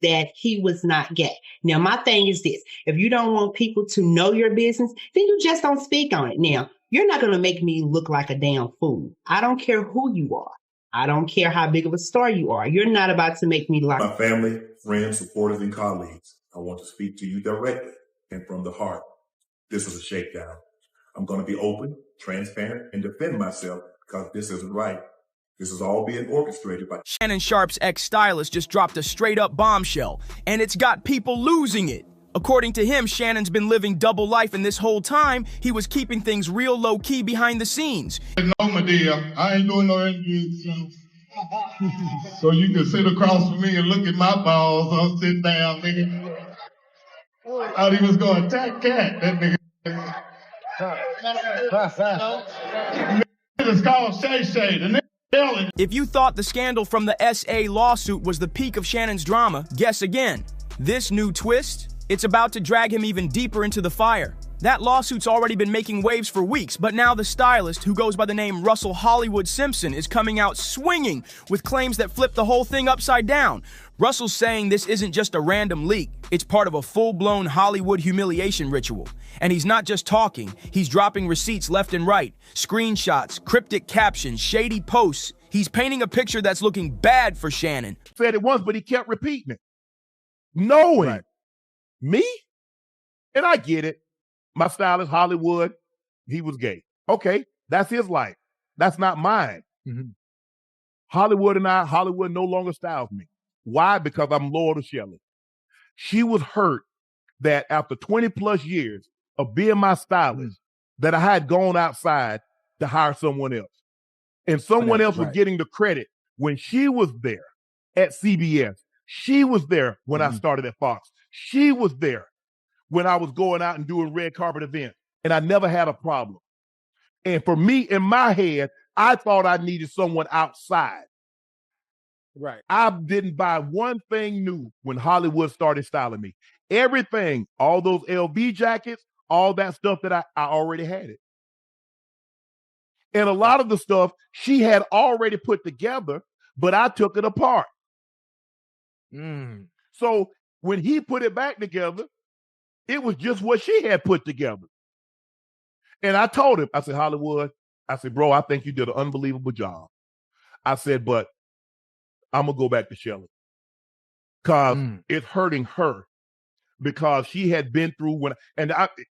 that he was not gay. Now, my thing is this. If you don't want people to know your business, then you just don't speak on it. Now, you're not going to make me look like a damn fool. I don't care who you are. I don't care how big of a star you are. You're not about to make me look. My family, friends, supporters, and colleagues, I want to speak to you directly and from the heart. This is a shakedown. I'm going to be open, transparent, and defend myself because this isn't right. This is all being orchestrated by Shannon Sharpe's ex-stylist just dropped a straight-up bombshell, and it's got people losing it. According to him, Shannon's been living double life, and this whole time, he was keeping things real low-key behind the scenes. No, my dear, I ain't doing no interviews. So you can sit across from me and look at my balls. I'll sit down, nigga. I thought he was going to attack Cat, that nigga. It's called Shay Shay. The nigga yelling. If you thought the scandal from the SA lawsuit was the peak of Shannon's drama, guess again. This new twist, it's about to drag him even deeper into the fire. That lawsuit's already been making waves for weeks, but now the stylist, who goes by the name Russell Hollywood Simpson, is coming out swinging with claims that flip the whole thing upside down. Russell's saying this isn't just a random leak, it's part of a full-blown Hollywood humiliation ritual. And he's not just talking, he's dropping receipts left and right, screenshots, cryptic captions, shady posts. He's painting a picture that's looking bad for Shannon. Said it once, but he kept repeating it. Knowing me, and I get it. My stylist, Hollywood, he was gay. Okay, that's his life. That's not mine. Mm-hmm. Hollywood no longer styles me. Why? Because I'm loyal to Shelley. She was hurt that after 20 plus years of being my stylist, that I had gone outside to hire someone else. And someone else was getting the credit when she was there at CBS. She was there when I started at Fox. She was there when I was going out and doing red carpet events, and I never had a problem. And for me, in my head, I thought I needed someone outside. Right. I didn't buy one thing new when Hollywood started styling me. Everything, all those LV jackets, all that stuff that I already had it. And a lot of the stuff she had already put together, but I took it apart. So when he put it back together, it was just what she had put together. And I told him, I said, Hollywood, I said, bro, I think you did an unbelievable job. I said, but I'm going to go back to Shelley because it's hurting her because she had been through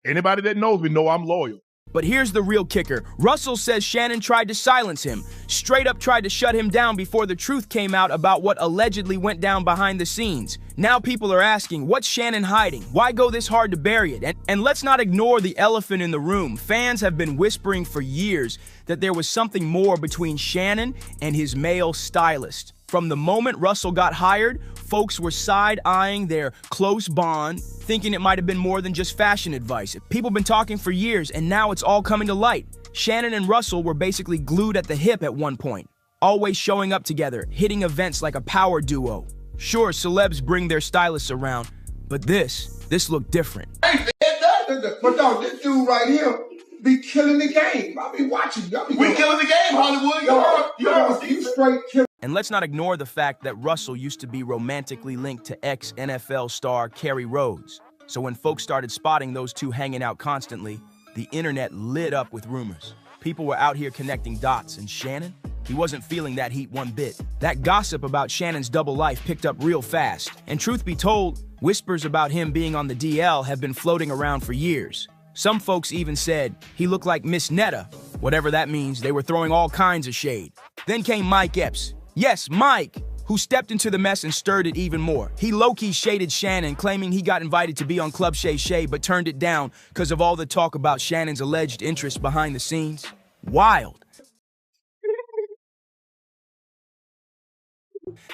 anybody that knows me know I'm loyal. But here's the real kicker. Russell says Shannon tried to silence him, straight up tried to shut him down before the truth came out about what allegedly went down behind the scenes. Now people are asking, what's Shannon hiding? Why go this hard to bury it? And let's not ignore the elephant in the room. Fans have been whispering for years that there was something more between Shannon and his male stylist. From the moment Russell got hired, folks were side-eyeing their close bond, thinking it might have been more than just fashion advice. People have been talking for years, and now it's all coming to light. Shannon and Russell were basically glued at the hip at one point, always showing up together, hitting events like a power duo. Sure, celebs bring their stylists around, but this looked different. But dog, this dude right here be killing the game. I be watching. We killing the game, Hollywood. You straight killing. And let's not ignore the fact that Russell used to be romantically linked to ex-NFL star Kerry Rhodes. So when folks started spotting those two hanging out constantly, the internet lit up with rumors. People were out here connecting dots, and Shannon? He wasn't feeling that heat one bit. That gossip about Shannon's double life picked up real fast. And truth be told, whispers about him being on the DL have been floating around for years. Some folks even said he looked like Miss Netta. Whatever that means, they were throwing all kinds of shade. Then came Mike Epps. Yes, Mike, who stepped into the mess and stirred it even more. He low-key shaded Shannon, claiming he got invited to be on Club Shay Shay, but turned it down because of all the talk about Shannon's alleged interest behind the scenes. Wild.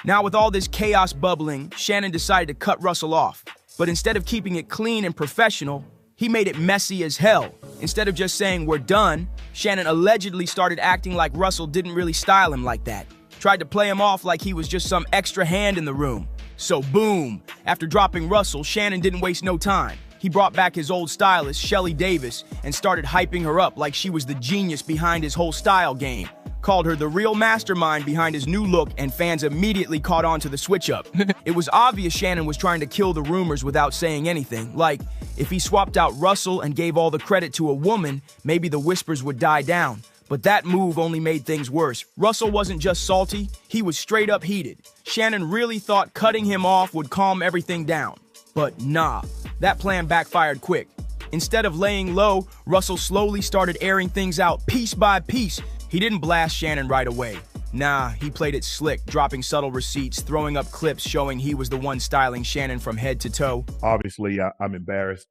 Now, with all this chaos bubbling, Shannon decided to cut Russell off. But instead of keeping it clean and professional, he made it messy as hell. Instead of just saying, we're done, Shannon allegedly started acting like Russell didn't really style him like that. Tried to play him off like he was just some extra hand in the room. So boom, after dropping Russell, Shannon didn't waste no time. He brought back his old stylist, Shelly Davis, and started hyping her up like she was the genius behind his whole style game. called her the real mastermind behind his new look, and fans immediately caught on to the switch-up. It was obvious Shannon was trying to kill the rumors without saying anything. Like, if he swapped out Russell and gave all the credit to a woman, maybe the whispers would die down. But that move only made things worse. Russell wasn't just salty, he was straight up heated. Shannon really thought cutting him off would calm everything down. But nah, that plan backfired quick. Instead of laying low, Russell slowly started airing things out piece by piece. He didn't blast Shannon right away. Nah, he played it slick, dropping subtle receipts, throwing up clips showing he was the one styling Shannon from head to toe. Obviously, I'm embarrassed.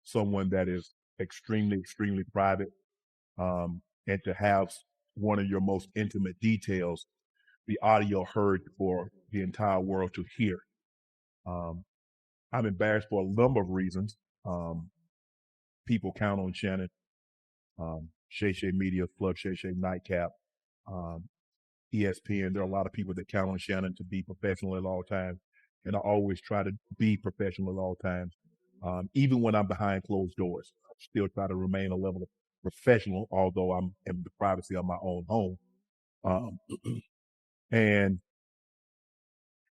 Someone that is extremely, extremely private. And to have one of your most intimate details, the audio heard for the entire world to hear. I'm embarrassed for a number of reasons. People count on Shannon, Shay Shay Media, Plug Shay Shay Nightcap, ESPN. There are a lot of people that count on Shannon to be professional at all times. And I always try to be professional at all times. Even when I'm behind closed doors, I still try to remain a level of professional, although I'm in the privacy of my own home. And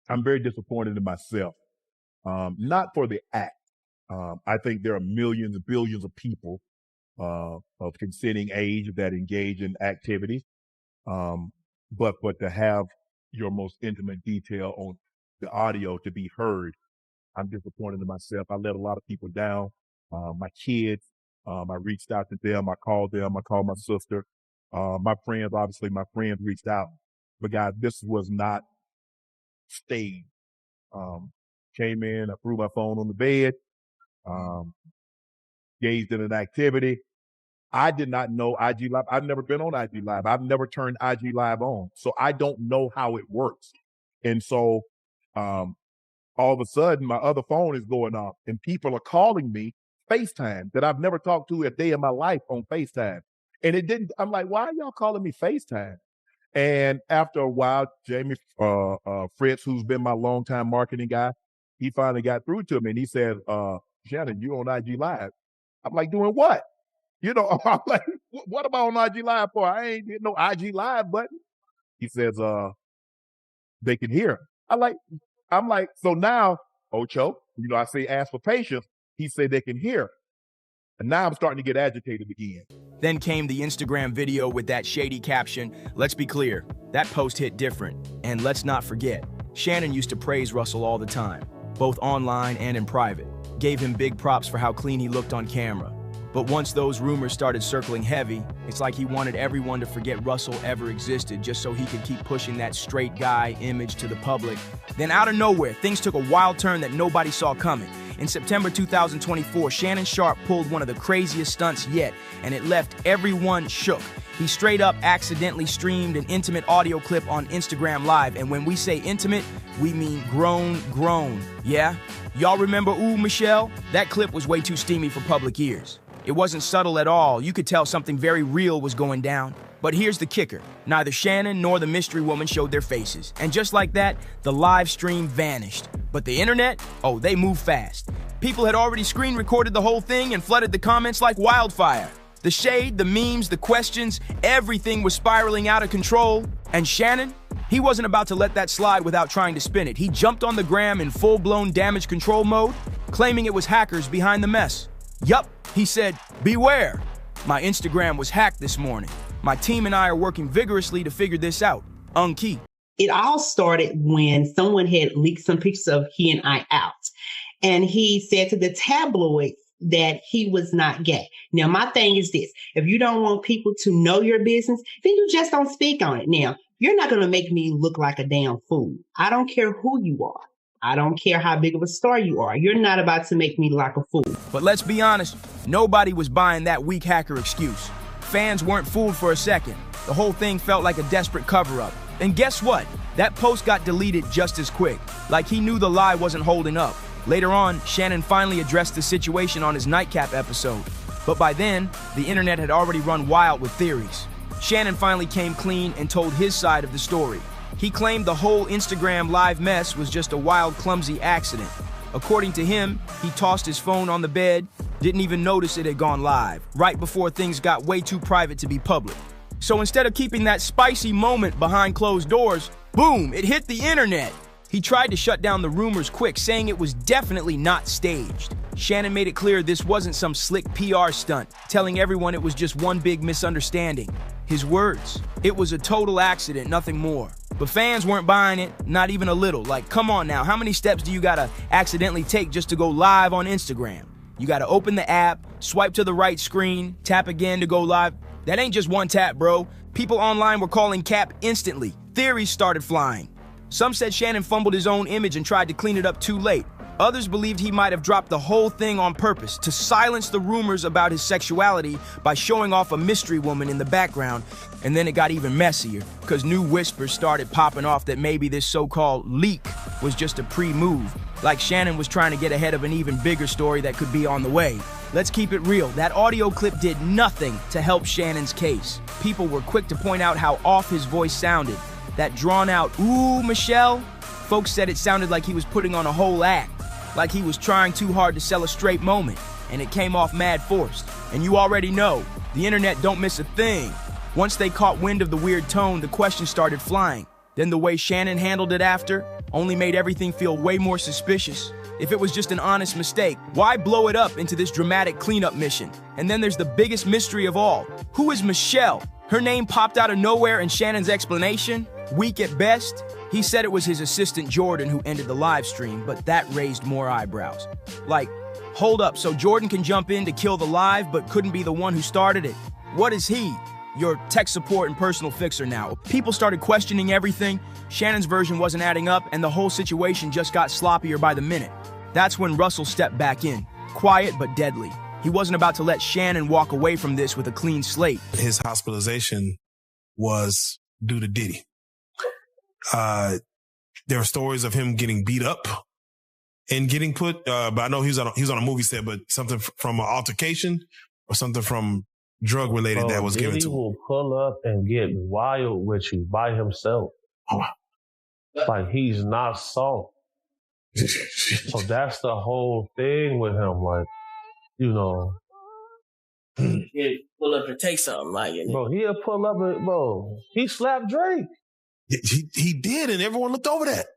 I'm very disappointed in myself. Not for the act. I think there are millions and billions of people of consenting age that engage in activities. But to have your most intimate detail on the audio to be heard, I'm disappointed in myself. I let a lot of people down. My kids, I reached out to them. I called my sister. My friends, obviously my friends reached out. But guys, this was not staged. Came in, I threw my phone on the bed, engaged in an activity. I did not know IG Live. I've never been on IG Live. I've never turned IG Live on. So I don't know how it works. And so all of a sudden, my other phone is going off and people are calling me FaceTime that I've never talked to a day in my life on FaceTime. And it didn't, I'm like, why are y'all calling me FaceTime? And after a while, Jamie Fritz, who's been my longtime marketing guy, he finally got through to me and he said, Shannon, you on IG Live. I'm like, doing what? You know, I'm like, what am I on IG Live for? I ain't getting no IG Live button. He says, they can hear. I'm like, so now, Ocho, you know, I say, ask for patience. He said they can hear. And now I'm starting to get agitated again. Then came the Instagram video with that shady caption. Let's be clear, that post hit different. And let's not forget, Shannon used to praise Russell all the time, both online and in private. Gave him big props for how clean he looked on camera. But once those rumors started circling heavy, it's like he wanted everyone to forget Russell ever existed just so he could keep pushing that straight guy image to the public. Then out of nowhere, things took a wild turn that nobody saw coming. In September 2024, Shannon Sharpe pulled one of the craziest stunts yet, and it left everyone shook. He straight up accidentally streamed an intimate audio clip on Instagram Live, and when we say intimate, we mean grown. Yeah? Y'all remember Ooh Michelle? That clip was way too steamy for public ears. It wasn't subtle at all. You could tell something very real was going down. But here's the kicker. Neither Shannon nor the mystery woman showed their faces. And just like that, the live stream vanished. But the internet? Oh, they move fast. People had already screen recorded the whole thing and flooded the comments like wildfire. The shade, the memes, the questions, everything was spiraling out of control. And Shannon? He wasn't about to let that slide without trying to spin it. He jumped on the gram in full-blown damage control mode, claiming it was hackers behind the mess. Yup, he said, beware. My Instagram was hacked this morning. My team and I are working vigorously to figure this out. Key. It all started when someone had leaked some pictures of he and I out. And he said to the tabloids that he was not gay. Now, my thing is this. If you don't want people to know your business, then you just don't speak on it. Now, you're not going to make me look like a damn fool. I don't care who you are. I don't care how big of a star you are. You're not about to make me look like a fool. But let's be honest, nobody was buying that weak hacker excuse. Fans weren't fooled for a second. The whole thing felt like a desperate cover-up. And guess what? That post got deleted just as quick, like he knew the lie wasn't holding up. Later on, Shannon finally addressed the situation on his Nightcap episode. But by then, the internet had already run wild with theories. Shannon finally came clean and told his side of the story. He claimed the whole Instagram Live mess was just a wild, clumsy accident. According to him, he tossed his phone on the bed, didn't even notice it had gone live, right before things got way too private to be public. So instead of keeping that spicy moment behind closed doors, boom, it hit the internet. He tried to shut down the rumors quick, saying it was definitely not staged. Shannon made it clear this wasn't some slick PR stunt, telling everyone it was just one big misunderstanding. His words, it was a total accident, nothing more. But fans weren't buying it, not even a little. Like, come on now, how many steps do you gotta accidentally take just to go live on Instagram? You gotta open the app, swipe to the right screen, tap again to go live. That ain't just one tap, bro. People online were calling cap instantly. Theories started flying. Some said Shannon fumbled his own image and tried to clean it up too late. Others believed he might have dropped the whole thing on purpose to silence the rumors about his sexuality by showing off a mystery woman in the background. And then it got even messier, because new whispers started popping off that maybe this so-called leak was just a pre-move, like Shannon was trying to get ahead of an even bigger story that could be on the way. Let's keep it real. That audio clip did nothing to help Shannon's case. People were quick to point out how off his voice sounded. That drawn-out, "Ooh, Michelle," folks said it sounded like he was putting on a whole act, like he was trying too hard to sell a straight moment, and it came off mad forced. And you already know, the internet don't miss a thing. Once they caught wind of the weird tone, the questions started flying. Then the way Shannon handled it after only made everything feel way more suspicious. If it was just an honest mistake, why blow it up into this dramatic cleanup mission? And then there's the biggest mystery of all. Who is Michelle? Her name popped out of nowhere in Shannon's explanation? Weak at best? He said it was his assistant Jordan who ended the live stream, but that raised more eyebrows. Like, hold up, so Jordan can jump in to kill the live but couldn't be the one who started it? What is he? Your tech support and personal fixer now. People started questioning everything. Shannon's version wasn't adding up, and the whole situation just got sloppier by the minute. That's when Russell stepped back in, quiet but deadly. He wasn't about to let Shannon walk away from this with a clean slate. His hospitalization was due to Diddy. There are stories of him getting beat up and getting put, but I know he was on a movie set, but something from an altercation or something from drug related that was given to him. Diddy will pull up and get wild with you by himself. Oh. Like he's not soft. So that's the whole thing with him. Like, you know. He'll pull up and take something like it. Bro, he'll pull up and, bro, he slapped Drake. He did, and everyone looked over that.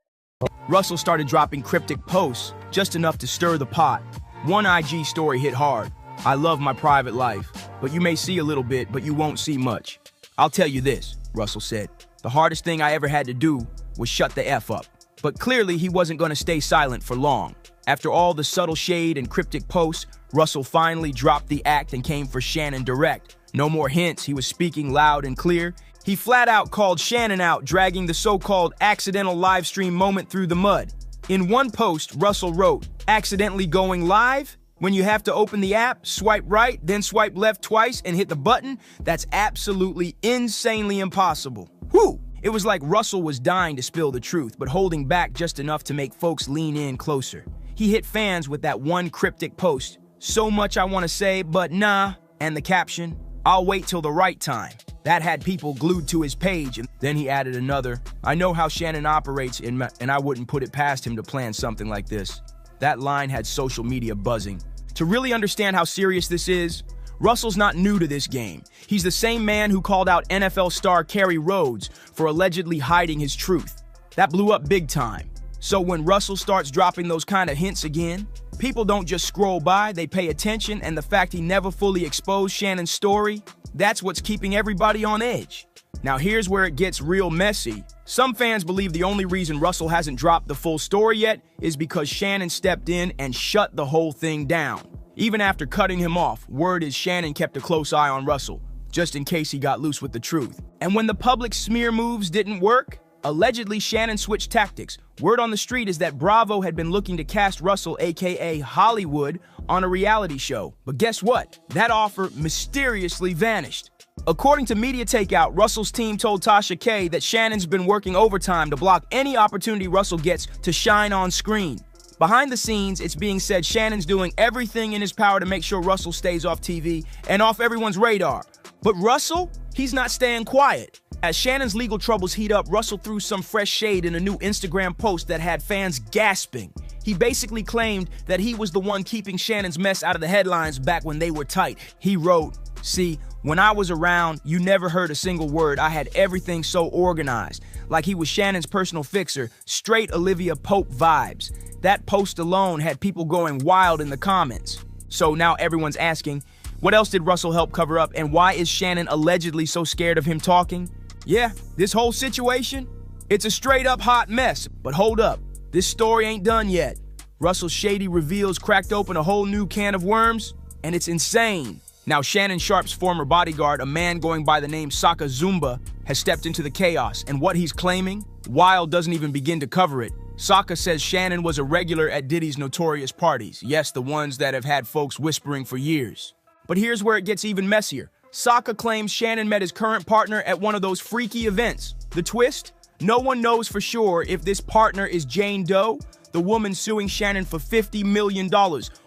Russell started dropping cryptic posts, just enough to stir the pot. One IG story hit hard. I love my private life, but you may see a little bit, but you won't see much. I'll tell you this, Russell said. The hardest thing I ever had to do was shut the F up. But clearly he wasn't going to stay silent for long. After all the subtle shade and cryptic posts, Russell finally dropped the act and came for Shannon direct. No more hints, he was speaking loud and clear. He flat out called Shannon out, dragging the so-called accidental live stream moment through the mud. In one post, Russell wrote, "Accidentally going live? When you have to open the app, swipe right, then swipe left twice and hit the button? That's absolutely insanely impossible." Whew! It was like Russell was dying to spill the truth, but holding back just enough to make folks lean in closer. He hit fans with that one cryptic post, "So much I want to say, but nah," and the caption, "I'll wait till the right time." That had people glued to his page, and then he added another, "I know how Shannon operates, and I wouldn't put it past him to plan something like this." That line had social media buzzing. To really understand how serious this is, Russell's not new to this game. He's the same man who called out NFL star Kerry Rhodes for allegedly hiding his truth. That blew up big time. So when Russell starts dropping those kind of hints again, people don't just scroll by, they pay attention, and the fact he never fully exposed Shannon's story, that's what's keeping everybody on edge. Now here's where it gets real messy. Some fans believe the only reason Russell hasn't dropped the full story yet is because Shannon stepped in and shut the whole thing down. Even after cutting him off, word is Shannon kept a close eye on Russell, just in case he got loose with the truth. And when the public smear moves didn't work, allegedly Shannon switched tactics. Word on the street is that Bravo had been looking to cast Russell, aka Hollywood, on a reality show. But guess what? That offer mysteriously vanished. According to Media Takeout, Russell's team told Tasha K that Shannon's been working overtime to block any opportunity Russell gets to shine on screen. Behind the scenes, it's being said Shannon's doing everything in his power to make sure Russell stays off TV and off everyone's radar. But Russell, he's not staying quiet. As Shannon's legal troubles heat up, Russell threw some fresh shade in a new Instagram post that had fans gasping. He basically claimed that he was the one keeping Shannon's mess out of the headlines back when they were tight. He wrote, See, when I was around, you never heard a single word. I had everything so organized. Like he was Shannon's personal fixer, straight Olivia Pope vibes. That post alone had people going wild in the comments. So now everyone's asking, what else did Russell help cover up, and why is Shannon allegedly so scared of him talking? Yeah, this whole situation, it's a straight up hot mess. But hold up, this story ain't done yet. Russell's shady reveals cracked open a whole new can of worms, and it's insane. Now, Shannon Sharpe's former bodyguard, a man going by the name Saka Zumba, has stepped into the chaos, and what he's claiming, Wild doesn't even begin to cover it. Saka says Shannon was a regular at Diddy's notorious parties. Yes, the ones that have had folks whispering for years. But here's where it gets even messier. Saka claims Shannon met his current partner at one of those freaky events. The twist? No one knows for sure if this partner is Jane Doe, the woman suing Shannon for $50 million,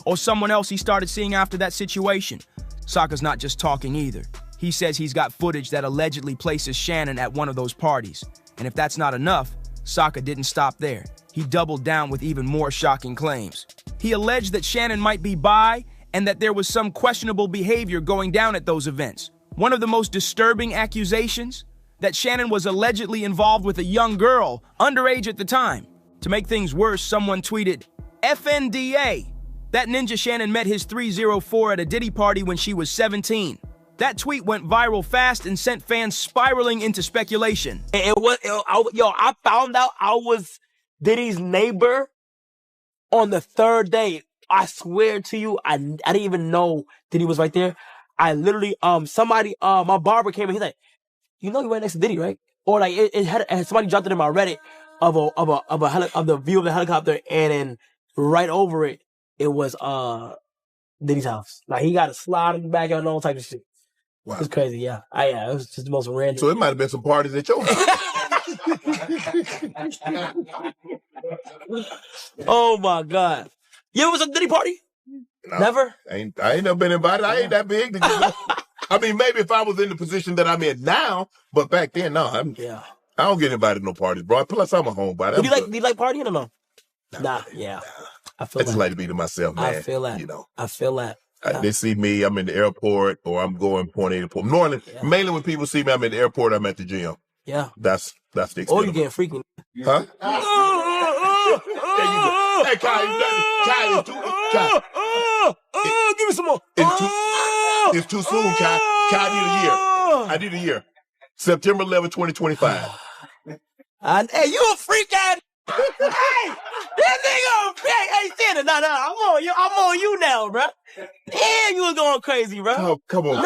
or someone else he started seeing after that situation. Saka's not just talking either. He says he's got footage that allegedly places Shannon at one of those parties. And if that's not enough, Saka didn't stop there. He doubled down with even more shocking claims. He alleged that Shannon might be bi and that there was some questionable behavior going down at those events. One of the most disturbing accusations? That Shannon was allegedly involved with a young girl, underage at the time. To make things worse, someone tweeted, FNDA. That ninja Shannon met his 304 at a Diddy party when she was 17. That tweet went viral fast and sent fans spiraling into speculation. I found out I was Diddy's neighbor on the third day. I swear to you, I didn't even know Diddy was right there. I literally, my barber came in, he's like, you know you're right next to Diddy, right? Or like, it had somebody dropped it in my Reddit of the view of the helicopter, and then right over it, it was Diddy's house. Like, he got a slide in the back and all types of shit. Wow. It's crazy, yeah. It was just the most random. So it might have been some parties at your house. Oh my God. You ever was at a Diddy party? No, Never? I ain't never been invited. I ain't that big. I mean, maybe if I was in the position that I'm in now, but back then, no. I don't get invited to no parties, bro. Plus, I'm a homebody. Do you like partying or no? Nah, yeah. I feel I just like to be to myself, man. I feel that. You know. I feel that. They see me, I'm in the airport, or I'm going point A to point. Normally, mainly when people see me, I'm in the airport, I'm at the gym. Yeah. That's the extent. Or you getting freaky. Huh? There you go. Hey, Kyle, you done it. Kyle, give me some more. It's too soon, Kyle. Kyle, I need a year. September 11, 2025. Hey, you a freak ass. Hey, this nigga, hey, Shannon, no, I'm on you now, bro. Damn, you was going crazy, bro. Oh, come on,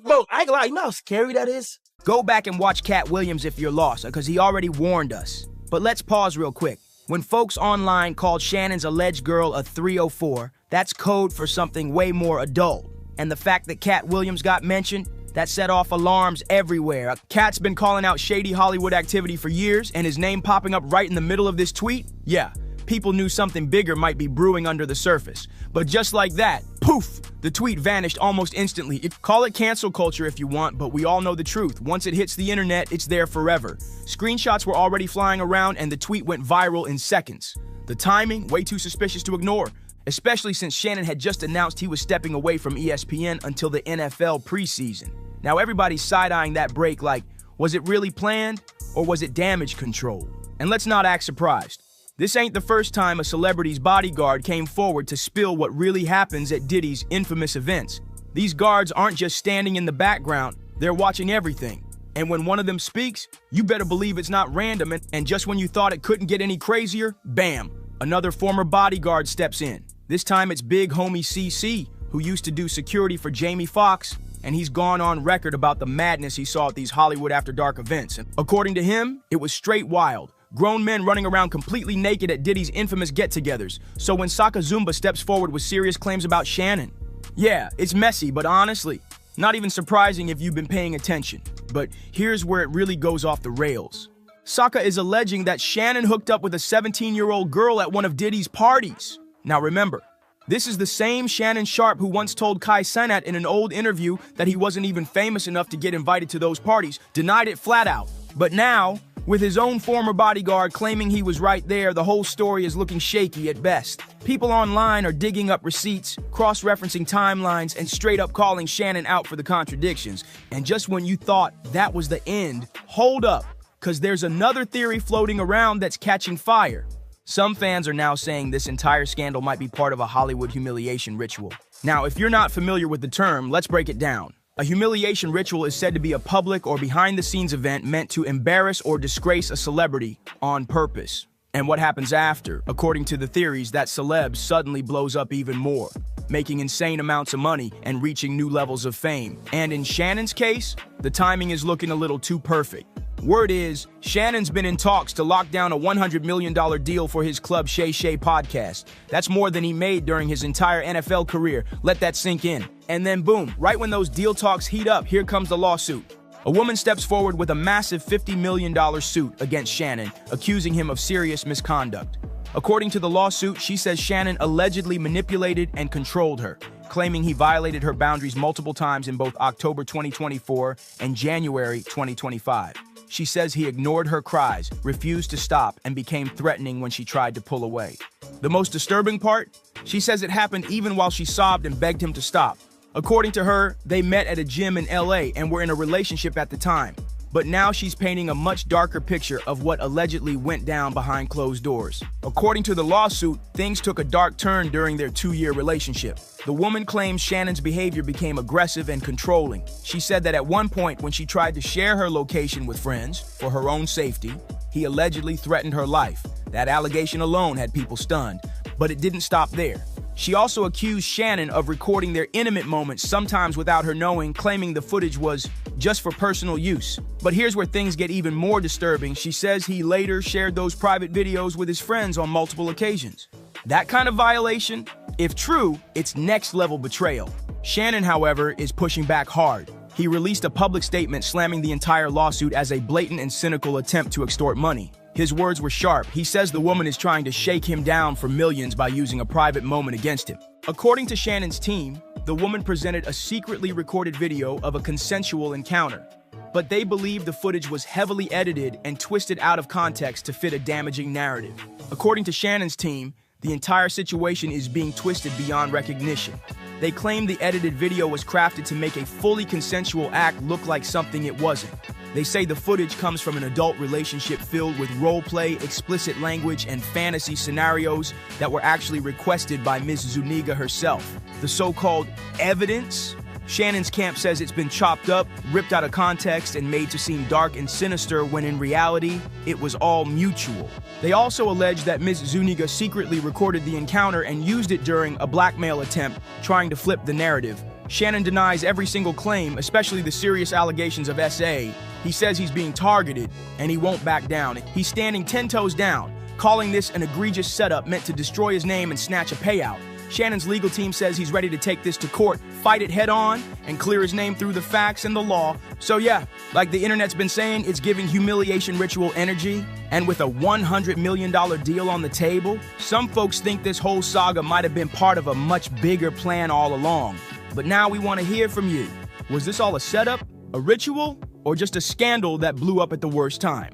bro, I ain't gonna lie, you know how scary that is? Go back and watch Cat Williams if you're lost, because he already warned us. But let's pause real quick. When folks online called Shannon's alleged girl a 304, that's code for something way more adult. And the fact that Cat Williams got mentioned, that set off alarms everywhere. Cat's been calling out shady Hollywood activity for years, and his name popping up right in the middle of this tweet? Yeah, people knew something bigger might be brewing under the surface. But just like that, poof, the tweet vanished almost instantly. Call it cancel culture if you want, but we all know the truth. Once it hits the internet, it's there forever. Screenshots were already flying around, and the tweet went viral in seconds. The timing, way too suspicious to ignore, especially since Shannon had just announced he was stepping away from ESPN until the NFL preseason. Now everybody's side-eyeing that break like, was it really planned, or was it damage control? And let's not act surprised. This ain't the first time a celebrity's bodyguard came forward to spill what really happens at Diddy's infamous events. These guards aren't just standing in the background, they're watching everything. And when one of them speaks, you better believe it's not random, and just when you thought it couldn't get any crazier, bam, another former bodyguard steps in. This time it's big homie CC, who used to do security for Jamie Foxx, and he's gone on record about the madness he saw at these Hollywood After Dark events. And according to him, it was straight wild. Grown men running around completely naked at Diddy's infamous get-togethers. So when Saka Zumba steps forward with serious claims about Shannon, yeah, it's messy, but honestly, not even surprising if you've been paying attention. But here's where it really goes off the rails. Saka is alleging that Shannon hooked up with a 17-year-old girl at one of Diddy's parties. Now remember, this is the same Shannon Sharpe who once told Kai Cenat in an old interview that he wasn't even famous enough to get invited to those parties, denied it flat out. But now, With his own former bodyguard claiming he was right there, the whole story is looking shaky at best. People online are digging up receipts, cross-referencing timelines, and straight up calling Shannon out for the contradictions. And just when you thought that was the end, hold up, because there's another theory floating around that's catching fire. Some fans are now saying this entire scandal might be part of a Hollywood humiliation ritual. Now, if you're not familiar with the term, let's break it down. A humiliation ritual is said to be a public or behind-the-scenes event meant to embarrass or disgrace a celebrity on purpose. And what happens after? According to the theories, that celeb suddenly blows up even more, making insane amounts of money and reaching new levels of fame. And in Shannon's case, the timing is looking a little too perfect. Word is, Shannon's been in talks to lock down a $100 million deal for his Club Shay Shay podcast. That's more than he made during his entire NFL career. Let that sink in. And then boom, right when those deal talks heat up, here comes the lawsuit. A woman steps forward with a massive $50 million suit against Shannon, accusing him of serious misconduct. According to the lawsuit, she says Shannon allegedly manipulated and controlled her, claiming he violated her boundaries multiple times in both October 2024 and January 2025. She says he ignored her cries, refused to stop, and became threatening when she tried to pull away. The most disturbing part? She says it happened even while she sobbed and begged him to stop. According to her, they met at a gym in LA and were in a relationship at the time. But now she's painting a much darker picture of what allegedly went down behind closed doors. According to the lawsuit, things took a dark turn during their 2-year relationship. The woman claims Shannon's behavior became aggressive and controlling. She said that at one point when she tried to share her location with friends for her own safety, he allegedly threatened her life. That allegation alone had people stunned, but it didn't stop there. She also accused Shannon of recording their intimate moments, sometimes without her knowing, claiming the footage was just for personal use. But here's where things get even more disturbing. She says he later shared those private videos with his friends on multiple occasions. That kind of violation, if true, it's next-level betrayal. Shannon, however, is pushing back hard. He released a public statement slamming the entire lawsuit as a blatant and cynical attempt to extort money. His words were sharp. He says the woman is trying to shake him down for millions by using a private moment against him. According to Shannon's team, the woman presented a secretly recorded video of a consensual encounter, but they believe the footage was heavily edited and twisted out of context to fit a damaging narrative. According to Shannon's team, the entire situation is being twisted beyond recognition. They claim the edited video was crafted to make a fully consensual act look like something it wasn't. They say the footage comes from an adult relationship filled with role play, explicit language, and fantasy scenarios that were actually requested by Ms. Zuniga herself. The so-called evidence? Shannon's camp says it's been chopped up, ripped out of context, and made to seem dark and sinister when in reality, it was all mutual. They also allege that Ms. Zuniga secretly recorded the encounter and used it during a blackmail attempt, trying to flip the narrative. Shannon denies every single claim, especially the serious allegations of SA. He says he's being targeted, and he won't back down. He's standing 10 toes down, calling this an egregious setup meant to destroy his name and snatch a payout. Shannon's legal team says he's ready to take this to court, fight it head on, and clear his name through the facts and the law. So yeah, like the internet's been saying, it's giving humiliation ritual energy. And with a $100 million deal on the table, some folks think this whole saga might have been part of a much bigger plan all along. But now we want to hear from you. Was this all a setup, a ritual, or just a scandal that blew up at the worst time?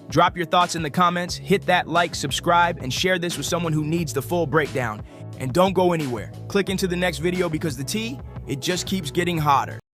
Drop your thoughts in the comments, hit that like, subscribe, and share this with someone who needs the full breakdown. And don't go anywhere. Click into the next video because the tea, it just keeps getting hotter.